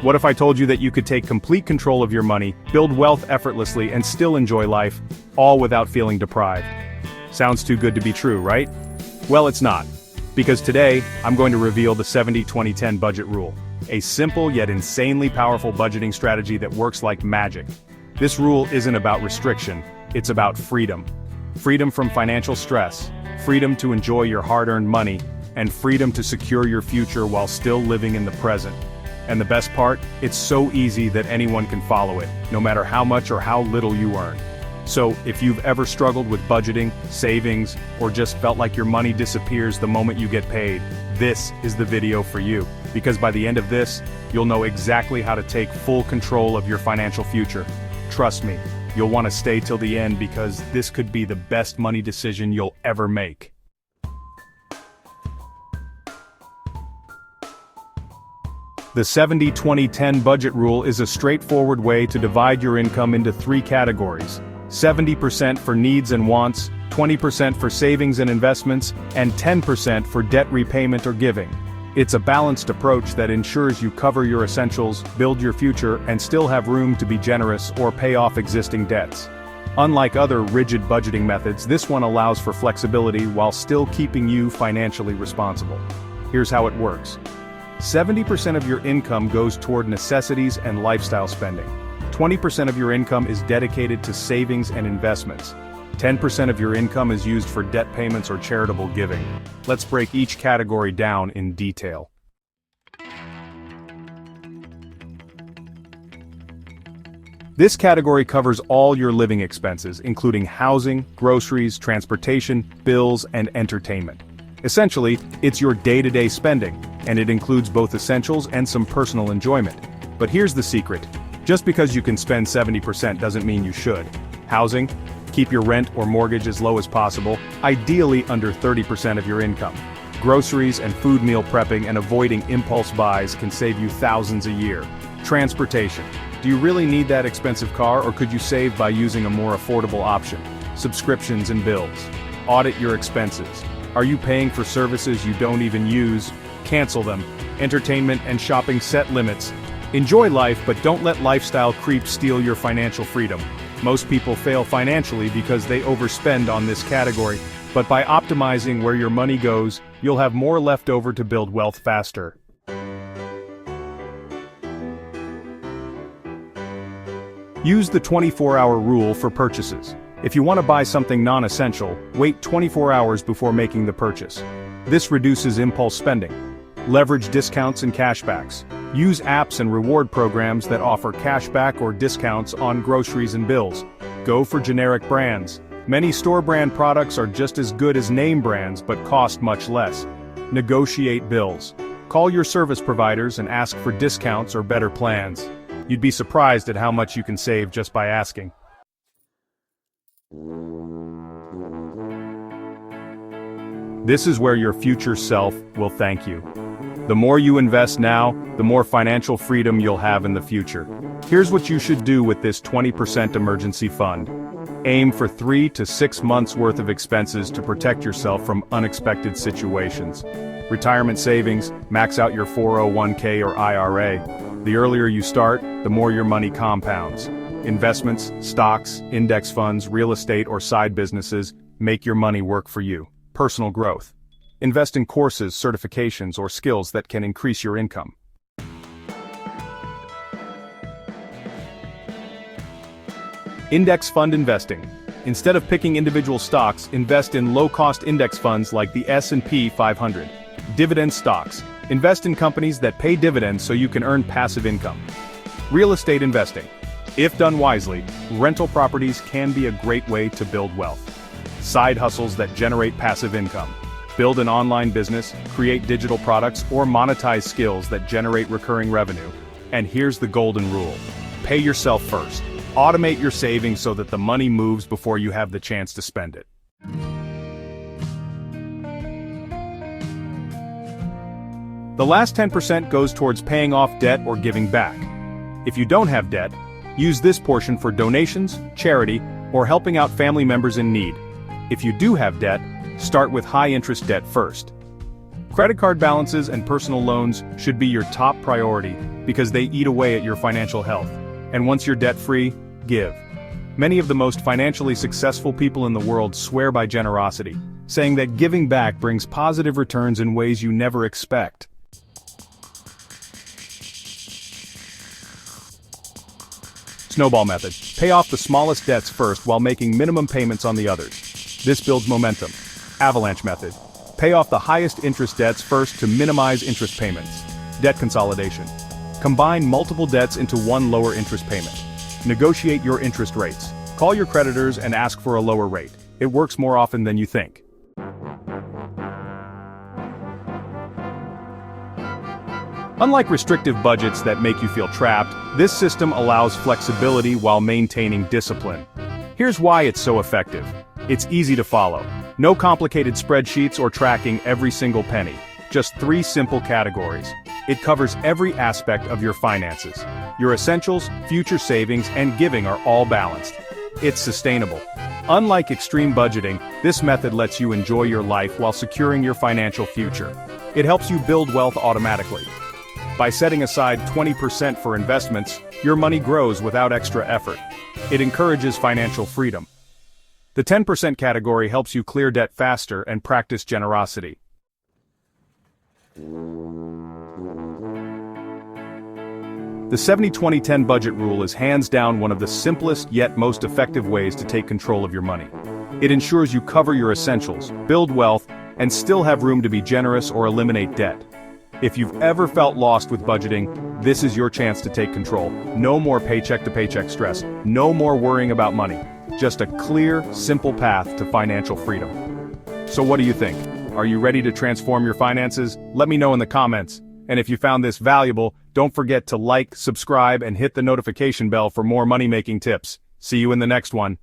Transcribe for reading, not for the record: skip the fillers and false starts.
What if I told you that you could take complete control of your money, build wealth effortlessly, and still enjoy life, all without feeling deprived? Sounds too good to be true, right? Well, it's not. Because today, I'm going to reveal the 70-20-10 budget rule. A simple yet insanely powerful budgeting strategy that works like magic. This rule isn't about restriction, it's about freedom. Freedom from financial stress, freedom to enjoy your hard-earned money, and freedom to secure your future while still living in the present. And the best part, it's so easy that anyone can follow it, no matter how much or how little you earn. So, if you've ever struggled with budgeting, savings, or just felt like your money disappears the moment you get paid, this is the video for you. Because by the end of this, you'll know exactly how to take full control of your financial future. Trust me, you'll want to stay till the end because this could be the best money decision you'll ever make. The 70-20-10 budget rule is a straightforward way to divide your income into 3 categories. 70% for needs and wants, 20% for savings and investments, and 10% for debt repayment or giving. It's a balanced approach that ensures you cover your essentials, build your future, and still have room to be generous or pay off existing debts. Unlike other rigid budgeting methods, this one allows for flexibility while still keeping you financially responsible. Here's how it works. 70% of your income goes toward necessities and lifestyle spending. 20% of your income is dedicated to savings and investments. 10% of your income is used for debt payments or charitable giving. Let's break each category down in detail. This category covers all your living expenses, including housing, groceries, transportation, bills, and entertainment. Essentially, it's your day-to-day spending, and it includes both essentials and some personal enjoyment. But here's the secret. Just because you can spend 70% doesn't mean you should. Housing? Keep your rent or mortgage as low as possible, ideally under 30% of your income. Groceries and food meal prepping and avoiding impulse buys can save you thousands a year. Transportation. Do you really need that expensive car, or could you save by using a more affordable option? Subscriptions and bills. Audit your expenses. Are you paying for services you don't even use? Cancel them. Entertainment and shopping set limits. Enjoy life, but don't let lifestyle creep steal your financial freedom. Most people fail financially because they overspend on this category, but by optimizing where your money goes, you'll have more left over to build wealth faster. Use the 24-hour rule for purchases. If you want to buy something non-essential, wait 24 hours before making the purchase. This reduces impulse spending. Leverage discounts and cashbacks. Use apps and reward programs that offer cashback or discounts on groceries and bills. Go for generic brands. Many store brand products are just as good as name brands but cost much less. Negotiate bills. Call your service providers and ask for discounts or better plans. You'd be surprised at how much you can save just by asking. This is where your future self will thank you. The more you invest now, the more financial freedom you'll have in the future. Here's what you should do with this 20% emergency fund. Aim for 3 to 6 months worth of expenses to protect yourself from unexpected situations. Retirement savings, max out your 401k or IRA. The earlier you start, the more your money compounds. Investments, stocks, index funds, real estate, or side businesses, make your money work for you. Personal growth. Invest in courses, certifications, or skills that can increase your income. Index fund investing. Instead of picking individual stocks, invest in low-cost index funds like the S&P 500. Dividend stocks. Invest in companies that pay dividends so you can earn passive income. Real estate investing. If done wisely, rental properties can be a great way to build wealth. Side hustles that generate passive income. Build an online business, create digital products, or monetize skills that generate recurring revenue. And here's the golden rule. Pay yourself first. Automate your savings so that the money moves before you have the chance to spend it. The last 10% goes towards paying off debt or giving back. If you don't have debt, use this portion for donations, charity, or helping out family members in need. If you do have debt, start with high-interest debt first. Credit card balances and personal loans should be your top priority because they eat away at your financial health. And once you're debt-free, give. Many of the most financially successful people in the world swear by generosity, saying that giving back brings positive returns in ways you never expect. Snowball method. Pay off the smallest debts first while making minimum payments on the others. This builds momentum. Avalanche method. Pay off the highest interest debts first to minimize interest payments. Debt consolidation. Combine multiple debts into one lower interest payment. Negotiate your interest rates. Call your creditors and ask for a lower rate. It works more often than you think. Unlike restrictive budgets that make you feel trapped, this system allows flexibility while maintaining discipline. Here's why it's so effective. It's easy to follow. No complicated spreadsheets or tracking every single penny. Just 3 simple categories. It covers every aspect of your finances. Your essentials, future savings, and giving are all balanced. It's sustainable. Unlike extreme budgeting, this method lets you enjoy your life while securing your financial future. It helps you build wealth automatically. By setting aside 20% for investments, your money grows without extra effort. It encourages financial freedom. The 10% category helps you clear debt faster and practice generosity. The 70-20-10 budget rule is hands down one of the simplest yet most effective ways to take control of your money. It ensures you cover your essentials, build wealth, and still have room to be generous or eliminate debt. If you've ever felt lost with budgeting, this is your chance to take control. No more paycheck-to-paycheck stress. No more worrying about money. Just a clear, simple path to financial freedom. So what do you think? Are you ready to transform your finances? Let me know in the comments. And if you found this valuable, don't forget to like, subscribe, and hit the notification bell for more money-making tips. See you in the next one.